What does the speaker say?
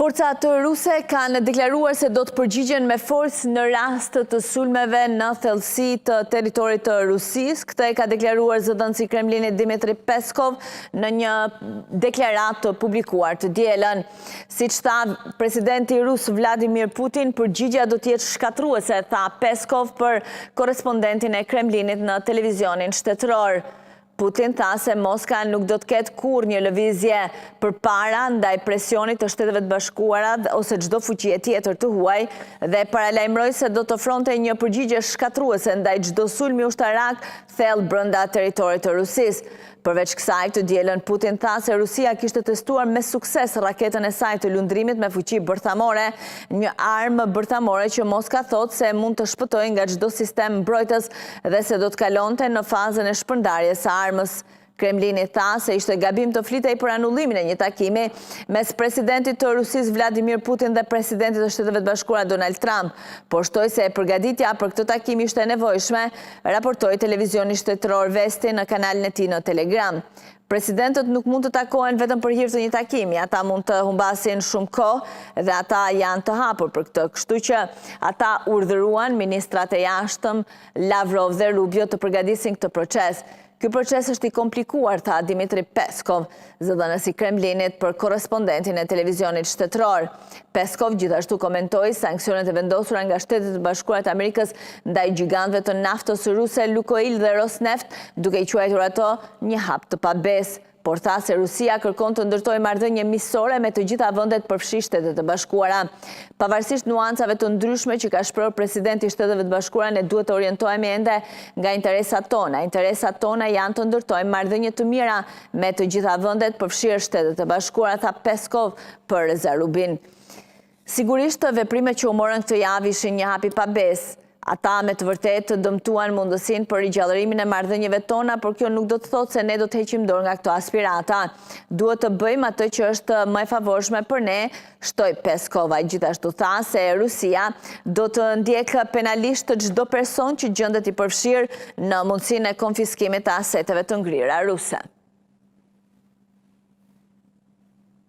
Forcat ruse kanë deklaruar se do të përgjigjen me forcë në rast të sulmeve në thellësi të territorit të Rusisë. Këtë e ka deklaruar zëdhënësi i Kremlinit Dmitri Peskov në një deklaratë të publikuar të dielën. Siç tha presidenti rus Vladimir Putin, përgjigja do të jetë shkatruese, tha Peskov për korrespondentin e Kremlinit në televizionin shtetëror. Putin tha se Moska nuk do të ketë kurrë një lëvizje përpara ndaj presionit të Shteteve të Bashkuara ose çdo fuqie tjetër të huaj dhe paralajmëroi se do të ofronte një përgjigje shkatruese ndaj çdo sulmi ushtarak thellë brenda territorit të Rusisë. Përveç kësaj, të dielën Putin tha se Rusia kishte testuar me sukses raketën e saj të lundrimit me fuqi bërthamore, një armë bërthamore që Moska thot se mund të shpëtojë nga çdo sistem mbrojtës dhe se do të kalonte në fazën e shpërndarjes së armës. Kremlini tha se ishte gabim të flitej për anullimin e një takimi mes presidentit të Rusisë Vladimir Putin dhe presidentit të Shteteve të Bashkuara Donald Trump, por shtoi se përgatitja për këtë takim ishte e nevojshme, raportoi televizioni shtetëror Vesti në kanalin e tij në Telegram. Presidentët nuk mund të takohen vetëm për hir të një takimi, ata mund të humbasin shumë kohë dhe ata janë të hapur për këtë, kështu që ata urdhëruan ministrat e jashtëm Lavrov dhe Rubio të përgatisin këtë proces. Ky proces është i komplikuar, tha Dmitri Peskov, zëdhënësi i Kremlinit për korrespondentin e televizionit shtetëror. Peskov gjithashtu komentoi sanksionet e vendosura nga Shtetet e Bashkuara të Amerikës ndaj gjigantëve të naftës ruse Lukoil dhe Rosneft, duke i quajtur ato një hap të pabesë. Por tha se Rusia kërkon të ndërtojë marrëdhënie miqësore me të gjitha vendet përfshi Shtetet e Bashkuara. Pavarësisht nuancave të ndryshme që ka shprehur presidenti i Shteteve të Bashkuara, ne duhet të orientohemi ende nga interesat tona. Interesat tona janë të ndërtojmë marrëdhënie të mira me të gjitha vendet përfshirë Shtetet e Bashkuara, tha Peskov për Zarubin. Sigurisht veprimet që u morën këtë javë ishin një hap i pabesë. Ata me të vërtetë dëmtuan mundësinë për rigjallërimin e marrëdhënieve tona, por kjo nuk do të thotë se ne do të heqim dorë nga këto aspirata. Duhet të bëjmë atë që është më e favorshme për ne, shtoi Peskova. Gjithashtu tha se Rusia do të ndjekë penalisht çdo person që gjendet i përfshirë në mundësinë e konfiskimit të aseteve të ngrira ruse.